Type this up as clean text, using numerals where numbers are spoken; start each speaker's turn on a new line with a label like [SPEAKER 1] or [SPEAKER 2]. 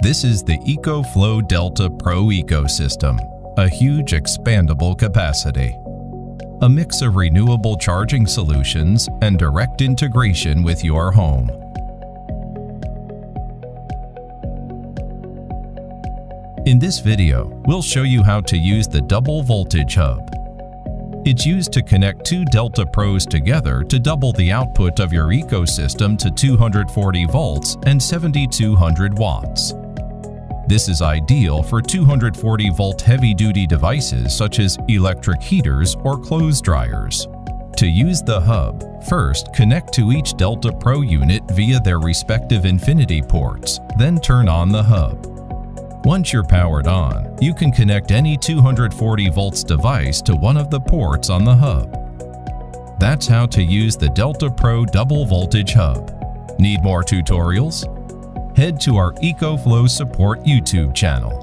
[SPEAKER 1] This is the EcoFlow Delta Pro ecosystem, a huge expandable capacity. A mix of renewable charging solutions and direct integration with your home. In this video, we'll show you how to use the double voltage hub. It's used to connect two Delta Pros together to double the output of your ecosystem to 240 volts and 7,200 watts. This is ideal for 240-volt heavy-duty devices such as electric heaters or clothes dryers. To use the hub, first connect to each Delta Pro unit via their respective infinity ports, then turn on the hub. Once you're powered on, you can connect any 240 volts device to one of the ports on the hub. That's how to use the Delta Pro Double Voltage Hub. Need more tutorials? Head to our EcoFlow Support YouTube channel.